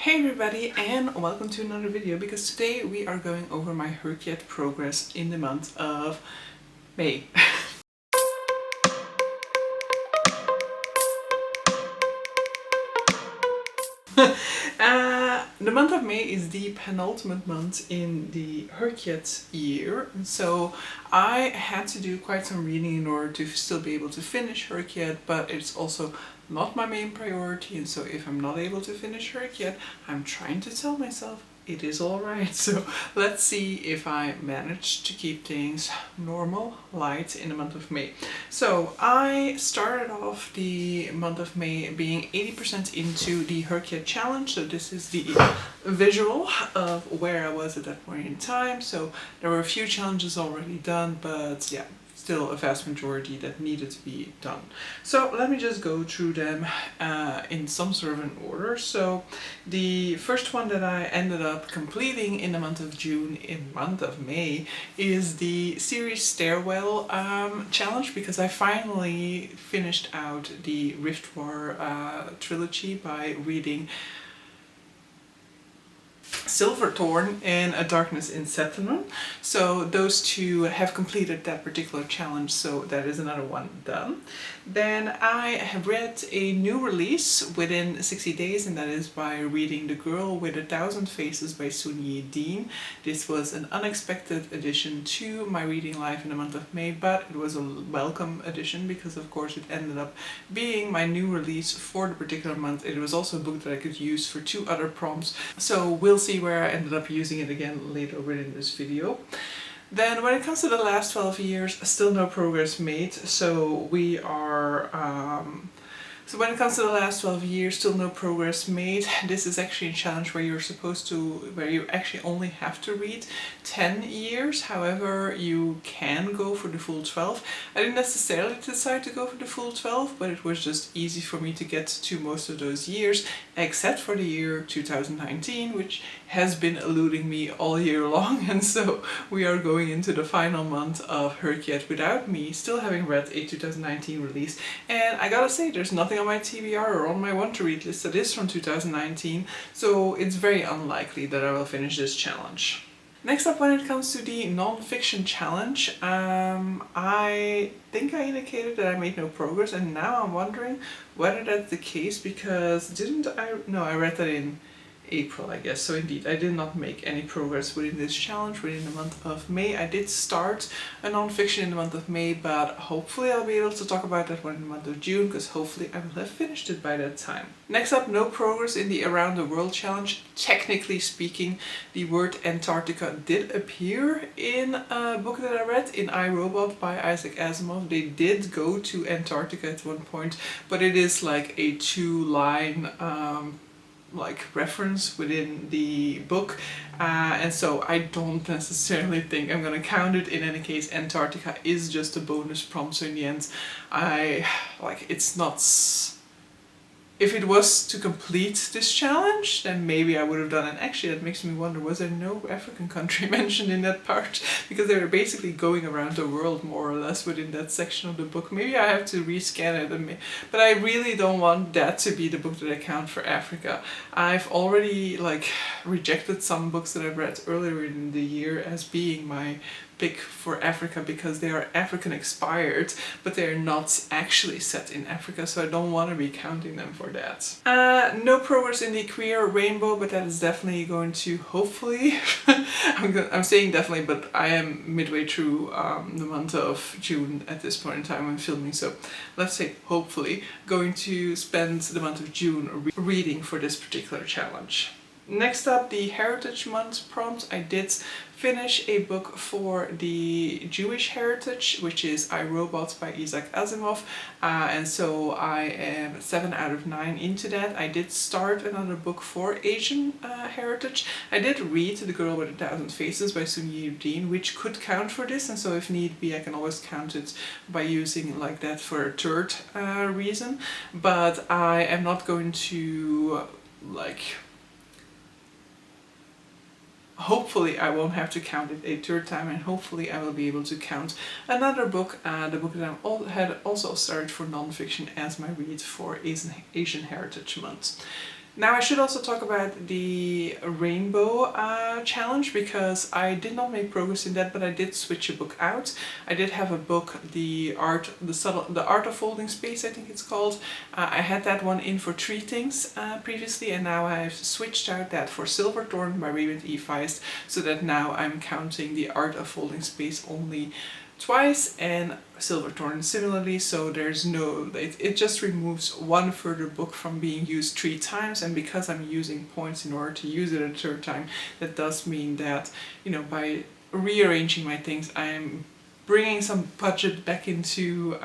Hey everybody, and welcome to another video, because today we are going over my hrcyed progress in the month of May. The month of May is the penultimate month in the hrcyed year, and so I had to do quite some reading in order to still be able to finish hrcyed, but it's also not my main priority, and so if I'm not able to finish hrcyed, I'm trying to tell myself it is alright. So let's see if I manage to keep things normal, light in the month of May. So I started off the month of May being 80% into the hrcyed challenge. So this is the visual of where I was at that point in time. So there were a few challenges already done, but yeah, still a vast majority that needed to be done. So let me just go through them in some sort of an order. So the first one that I ended up completing in the month of June, in month of May, is the series Stairwell challenge, because I finally finished out the Rift War trilogy by reading Silverthorn and A Darkness in Settlement. So those two have completed that particular challenge, so that is another one done. Then I have read a new release within 60 days, and that is by reading The Girl with 1,000 Faces by Sun Yi Dean. This was an unexpected addition to my reading life in the month of May, but it was a welcome addition because of course it ended up being my new release for the particular month. It was also a book that I could use for 2 other prompts, so we'll see where I ended up using it again later within this video. Then when it comes to the last 12 years, still no progress made, so we are so when it comes to the last 12 years, still no progress made. This is actually a challenge where where you actually only have to read 10 years. However, you can go for the full 12. I didn't necessarily decide to go for the full 12, but it was just easy for me to get to most of those years, except for the year 2019, which has been eluding me all year long, and so we are going into the final month of hrcyed without me still having read a 2019 release. And I gotta say, there's nothing on my TBR or on my want to read list that is from 2019, so it's very unlikely that I will finish this challenge. Next up, when it comes to the non-fiction challenge, I think I indicated that I made no progress, and now I'm wondering whether that's the case, because I read that in April, I guess. So indeed, I did not make any progress within this challenge within the month of May. I did start a non-fiction in the month of May, but hopefully I'll be able to talk about that one in the month of June, because hopefully I will have finished it by that time. Next up, no progress in the Around the World challenge. Technically speaking, the word Antarctica did appear in a book that I read, in I, Robot by Isaac Asimov. They did go to Antarctica at one point, but it is like a 2-line reference within the book, and so I don't necessarily think I'm gonna count it. In any case, Antarctica is just a bonus prompt, so in the end, it's not. If it was to complete this challenge, then maybe I would have done it. Actually, that makes me wonder, was there no African country mentioned in that part? Because they were basically going around the world more or less within that section of the book. Maybe I have to rescan it, but I really don't want that to be the book that I count for Africa. I've already rejected some books that I've read earlier in the year as being my pick for Africa, because they are African inspired, but they're not actually set in Africa, so I don't want to be counting them for that. No progress in the Queer Rainbow, but that is definitely going to, hopefully, I'm saying definitely, but I am midway through the month of June at this point in time when filming, so let's say hopefully going to spend the month of June reading for this particular challenge. Next up, the Heritage Month prompt. I did finish a book for the Jewish heritage, which is I, Robot by Isaac Asimov, and so I am 7 out of 9 into that. I did start another book for Asian heritage. I did read The Girl with 1,000 Faces by Sun Yi Dean, which could count for this, and so if need be I can always count it by using that for a third reason, but I am not going to hopefully I won't have to count it a third time, and hopefully I will be able to count another book, the book that I had also started for non-fiction as my read for Asian Heritage Month. Now I should also talk about the rainbow challenge, because I did not make progress in that, but I did switch a book out. I did have a book, the art of folding space, I think it's called. I had that one in for 3 things previously, and now I've switched out that for Silverthorn by Raymond E. Feist, so that now I'm counting the art of folding space only twice, and Silverthorn similarly, so there's no, it just removes one further book from being used 3 times, and because I'm using points in order to use it a 3rd time, that does mean that, you know, by rearranging my things, I'm bringing some budget back into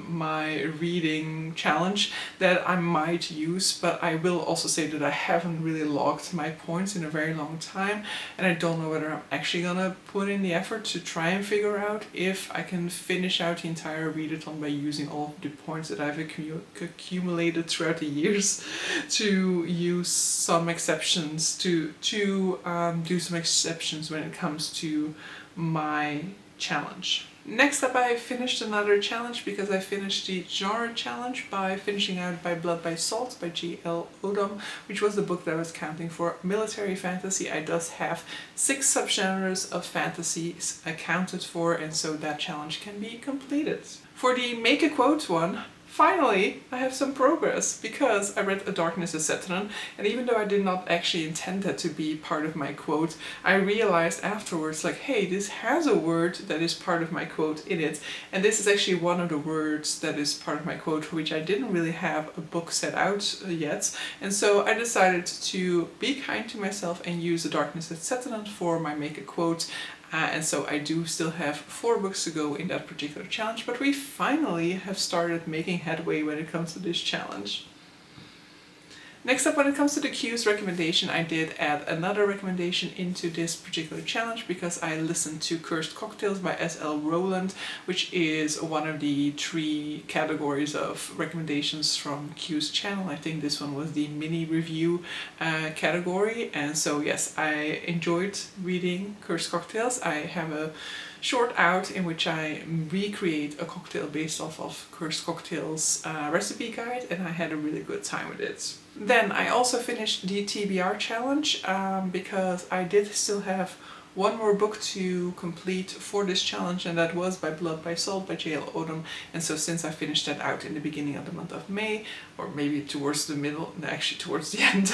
my reading challenge that I might use, but I will also say that I haven't really logged my points in a very long time, and I don't know whether I'm actually gonna put in the effort to try and figure out if I can finish out the entire readathon by using all of the points that I've accumulated throughout the years to use some exceptions, to do some exceptions when it comes to my challenge. Next up, I finished another challenge, because I finished the genre challenge by finishing out By Blood, by Salt by J.L. Odom, which was the book that I was counting for military fantasy. I thus have 6 subgenres of fantasy accounted for, and so that challenge can be completed. For the Make a Quote one, finally, I have some progress, because I read A Darkness is Settling, and even though I did not actually intend that to be part of my quote, I realized afterwards, like, hey, this has a word that is part of my quote in it, and this is actually one of the words that is part of my quote, for which I didn't really have a book set out yet, and so I decided to be kind to myself and use A Darkness is Settling for my Make a Quote. And so I do still have 4 books to go in that particular challenge, but we finally have started making headway when it comes to this challenge. Next up, when it comes to the Q's recommendation, I did add another recommendation into this particular challenge, because I listened to Cursed Cocktails by S.L. Rowland, which is one of the 3 categories of recommendations from Q's channel. I think this one was the mini review category, and so yes, I enjoyed reading Cursed Cocktails. I have a short out in which I recreate a cocktail based off of Cursed Cocktails recipe guide, and I had a really good time with it. Then I also finished the TBR challenge, because I did still have 1 more book to complete for this challenge, and that was By Blood, by Salt by J.L. Odom. And so since I finished that out in the beginning of the month of May, or maybe towards the middle, actually towards the end,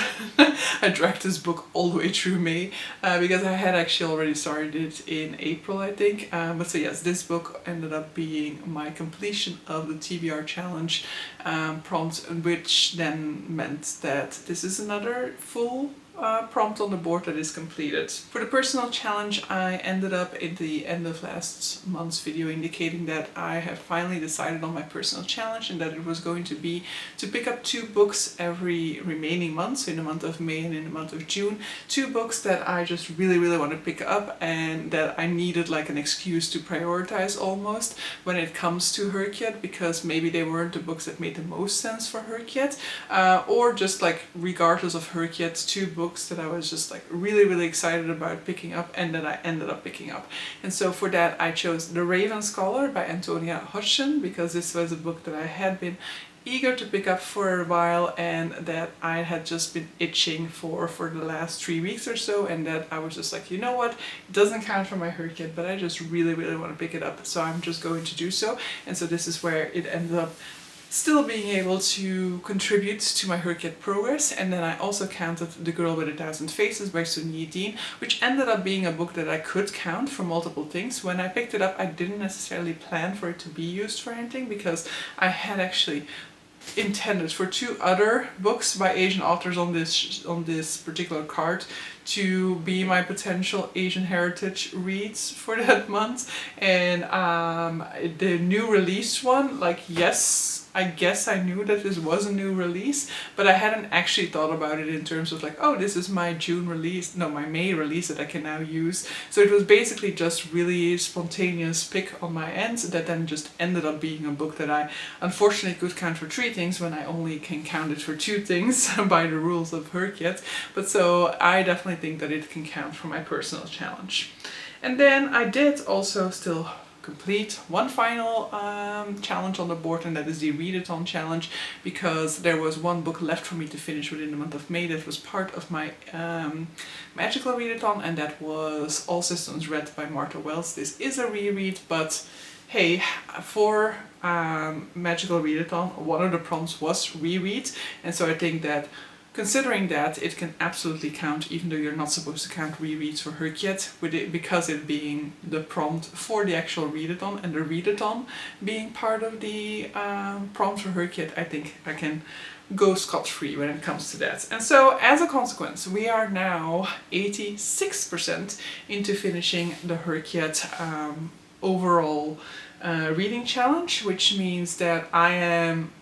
I dragged this book all the way through May, because I had actually already started it in April, I think. But so yes, this book ended up being my completion of the TBR challenge prompt, which then meant that this is another full prompt on the board that is completed. For the personal challenge, I ended up at the end of last month's video indicating that I have finally decided on my personal challenge, and that it was going to be to pick up 2 books every remaining month, so in the month of May and in the month of June. 2 books that I just really want to pick up, and that I needed like an excuse to prioritize almost when it comes to hrcyed, because maybe they weren't the books that made the most sense for hrcyed, or just like regardless of hrcyed, 2 books that I was just like really excited about picking up, and that I ended up picking up. And so for that I chose The Raven Scholar by Antonia Hodgson, because this was a book that I had been eager to pick up for a while, and that I had just been itching for the last 3 weeks or so, and that I was just like, you know what, it doesn't count for my hrcyed, but I just really want to pick it up, so I'm just going to do so. And so this is where it ended up still being able to contribute to my hrcyed progress. And then I also counted The Girl with 1,000 Faces by Sunyi Dean, which ended up being a book that I could count for multiple things. When I picked it up, I didn't necessarily plan for it to be used for anything, because I had actually intended for 2 other books by Asian authors on this particular card to be my potential Asian heritage reads for that month. And the new release one, like, yes, I guess I knew that this was a new release, but I hadn't actually thought about it in terms of like, oh, this is my June release, no, my May release that I can now use. So it was basically just really spontaneous pick on my end that then just ended up being a book that I unfortunately could count for 3 things when I only can count it for 2 things by the rules of hrcyed. But so I definitely think that it can count for my personal challenge. And then I did also still complete one final challenge on the board, and that is the readathon challenge, because there was one book left for me to finish within the month of May that was part of my magical readathon, and that was All Systems Red by Martha Wells. This is a reread, but hey, for magical readathon, one of the prompts was reread, and so I think that considering that, it can absolutely count, even though you're not supposed to count rereads for hrcyed, with it, because it being the prompt for the actual readathon and the readathon being part of the prompt for hrcyed. I think I can go scot-free when it comes to that. And so as a consequence, we are now 86% into finishing the hrcyed overall reading challenge, which means that I am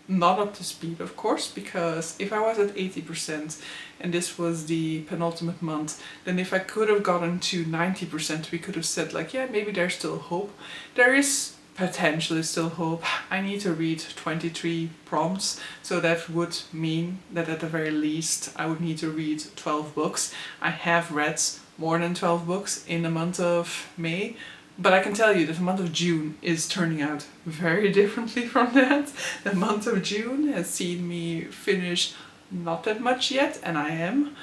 not up to speed, of course, because if I was at 80% and this was the penultimate month, then if I could have gotten to 90%, we could have said like, yeah, maybe there's still hope. There is potentially still hope. I need to read 23 prompts, so that would mean that at the very least I would need to read 12 books. I have read more than 12 books in the month of May, but I can tell you that the month of June is turning out very differently from that. The month of June has seen me finish not that much yet, and I am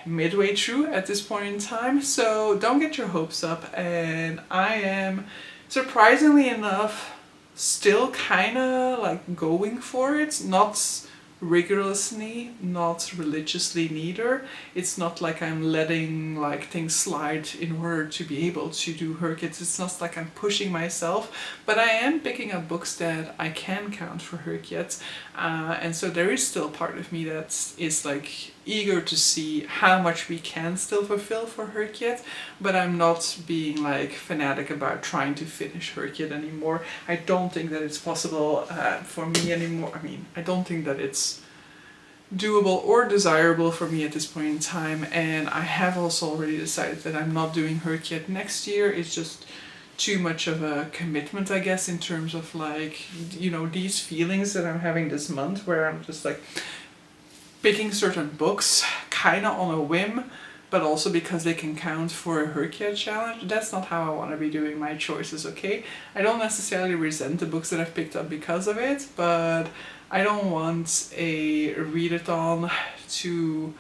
midway through at this point in time, so don't get your hopes up. And I am, surprisingly enough, still kinda like going for it, not rigorously, not religiously neither. It's not like I'm letting like things slide in order to be able to do hrcyed. It's not like I'm pushing myself, but I am picking up books that I can count for hrcyed, and so there is still part of me that is like eager to see how much we can still fulfill for hrcyed, but I'm not being like fanatic about trying to finish hrcyed anymore. I don't think that it's possible for me anymore. I mean, I don't think that it's doable or desirable for me at this point in time, and I have also already decided that I'm not doing hrcyed next year. It's just too much of a commitment, I guess, in terms of like, you know, these feelings that I'm having this month where I'm just like picking certain books kind of on a whim, but also because they can count for a hrcyed challenge. That's not how I want to be doing my choices, okay? I don't necessarily resent the books that I've picked up because of it, but I don't want a readathon to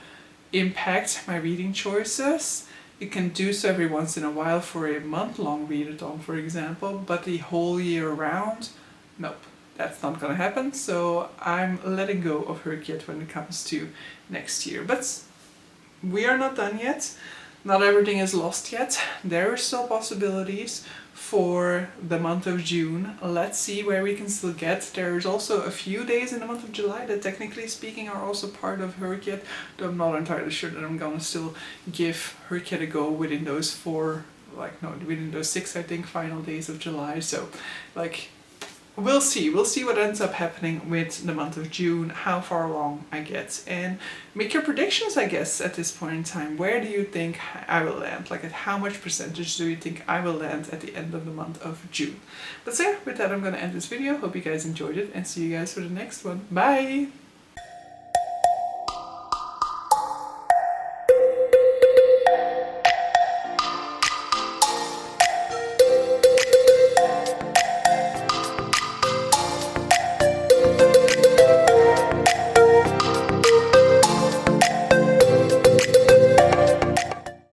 impact my reading choices. It can do so every once in a while for a month-long readathon, for example, but the whole year round, nope. That's not gonna happen, so I'm letting go of hrcyed when it comes to next year. But we are not done yet. Not everything is lost yet. There are still possibilities for the month of June. Let's see where we can still get. There's also a few days in the month of July that technically speaking are also part of hrcyed, though I'm not entirely sure that I'm gonna still give hrcyed a go within those within those 6, I think, final days of July. So like, we'll see what ends up happening with the month of June, how far along I get, and make your predictions, I guess, at this point in time. Where do you think I will land? Like, at how much percentage do you think I will land at the end of the month of June? But so yeah, with that I'm gonna end this video. Hope you guys enjoyed it, and see you guys for the next one. Bye!